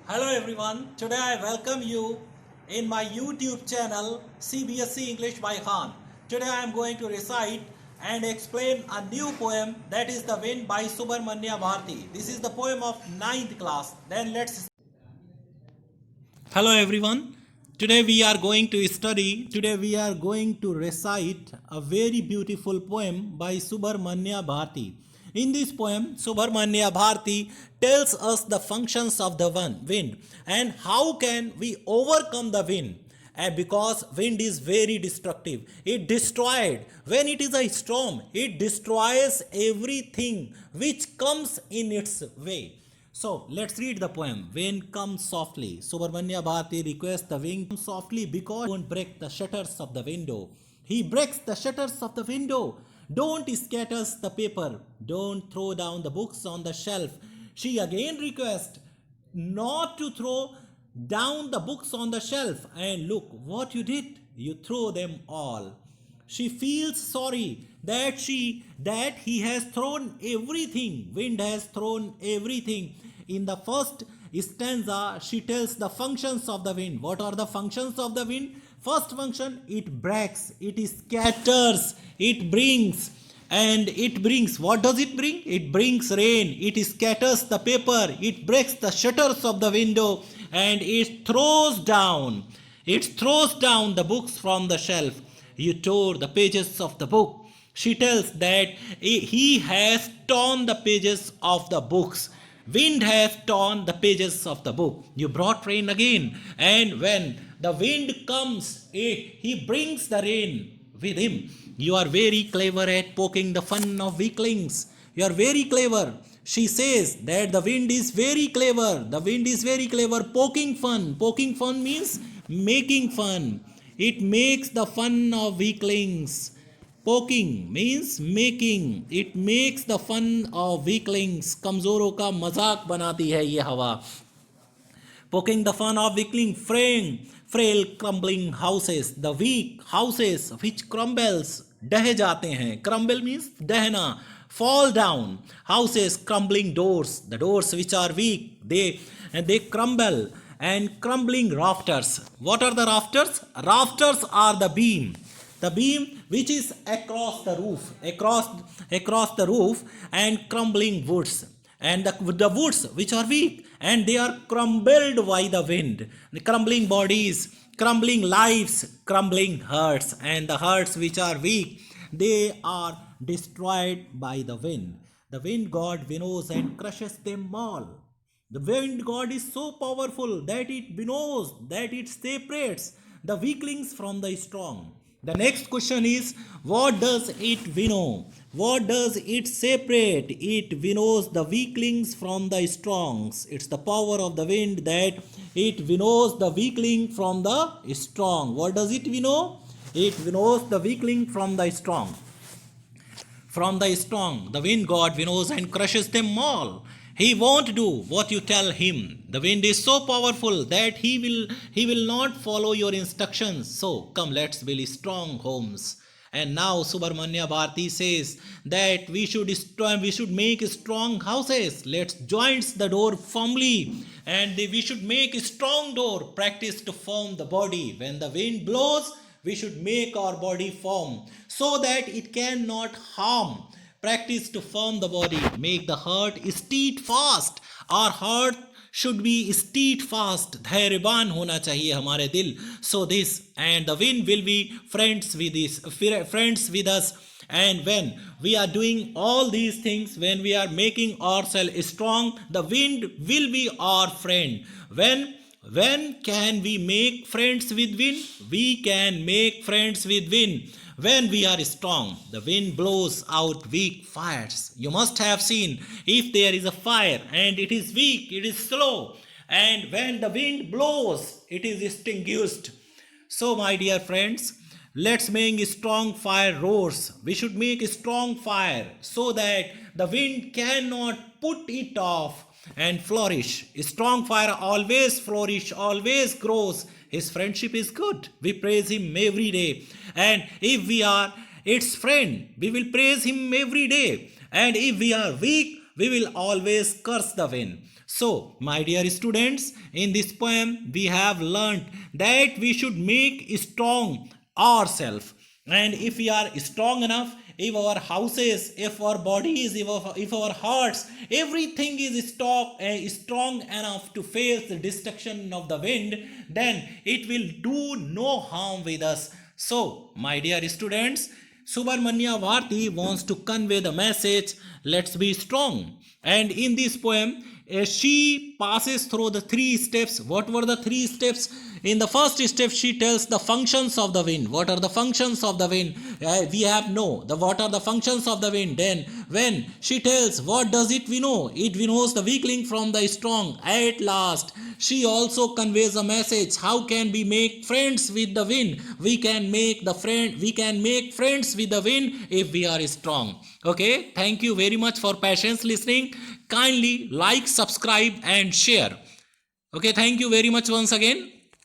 Hello everyone, today I welcome you in my YouTube channel CBSE English by Khan. Today I am going to recite and explain a new poem, that is The Wind by Subramanya Bharati. This is the poem of 9th class. Then let's. Hello everyone, today we are going to recite a very beautiful poem by Subramanya Bharati. In this poem, Subramanya Bharati tells us the functions of the wind and how can we overcome the wind. And because wind is very destructive, it destroyed. When it is a storm, it destroys everything which comes in its way. So let's read the poem. Wind comes softly. Subramanya Bharati requests the wind come softly because don't break the shutters of the window. He breaks the shutters of the window. Don't scatters the paper. Don't throw down the books on the shelf. She again requests not to throw down the books on the shelf. And look what you did. You throw them all. She feels sorry that he has thrown everything. Wind has thrown everything. In the first stanza, she tells the functions of the wind. What are the functions of the wind? First function, it breaks, it scatters, it brings. And it brings, what does it bring? It brings rain, it scatters the paper, it breaks the shutters of the window, and it throws down the books from the shelf. You tore the pages of the book. She tells that he has torn the pages of the books. Wind has torn the pages of the book. You brought rain again, and when the wind comes, he brings the rain with him. You are very clever at poking the fun of weaklings. You are very clever. She says that the wind is very clever. The wind is very clever poking fun. Poking fun means making fun. It makes the fun of weaklings. Poking means making. It makes the fun of weaklings. कमजोरों का मजाक बनाती है ये हवा. Poking the fun of weakling, frail crumbling houses, the weak houses which crumbles, ढह जाते हैं. Crumble means दहना. Fall down. Houses, crumbling doors, the doors which are weak, they crumble. And crumbling rafters. What are the rafters? Rafters are the beam. The beam which is across the roof, and crumbling woods. And the woods which are weak, and they are crumbled by the wind. The crumbling bodies, crumbling lives, crumbling hearts, and the hearts which are weak, they are destroyed by the wind. The wind god winnows and crushes them all. The wind god is so powerful that it winnows, that it separates the weaklings from the strong. The next question is, what does it winnow? What does it separate? It winnows the weaklings from the strongs. It's the power of the wind that it winnows the weakling from the strong. What does it winnow? It winnows the weakling from the strong. From the strong, the wind god winnows and crushes them all. He won't do what you tell him. The wind is so powerful that he will not follow your instructions. So come, let's build strong homes. And now Subramanya Bharati says that we should make strong houses. Let's join the door firmly, and we should make a strong door. Practice to form the body. When the wind blows, we should make our body firm so that it cannot harm. Practice to form the body. Make the heart steadfast. Our heart should be steadfast. धैर्यवान होना चाहिए हमारे दिल. So this, and the wind will be friends with us. And when we are doing all these things, when we are making ourselves strong, the wind will be our friend. When can we make friends with wind? We can make friends with wind when we are strong. The wind blows out weak fires. You must have seen, if there is a fire and it is weak, it is slow, and when the wind blows, it is extinguished. So my dear friends, let's make a strong fire roars. We should make a strong fire so that the wind cannot put it off and flourish. A strong fire always flourish, always grows. His friendship is good. We praise him every day. And if we are its friend, we will praise him every day. And if we are weak, we will always curse the wind. So, my dear students, in this poem we have learnt that we should make strong ourselves. And if we are strong enough, if our houses, if our bodies, if our hearts, everything is strong enough to face the destruction of the wind, then it will do no harm with us. So, my dear students, Subramanya Bharti wants to convey the message, let's be strong. And in this poem, she passes through the three steps. What were the three steps? In the first step, she tells the functions of the wind. What are the functions of the wind? We have know. What are the functions of the wind? Then, when she tells what does it we know? It knows the weakling from the strong. At last, she also conveys a message. How can we make friends with the wind? We can make friends with the wind if we are strong. Okay, thank you very much for patience listening. Kindly like, subscribe and share. Okay, thank you very much once again.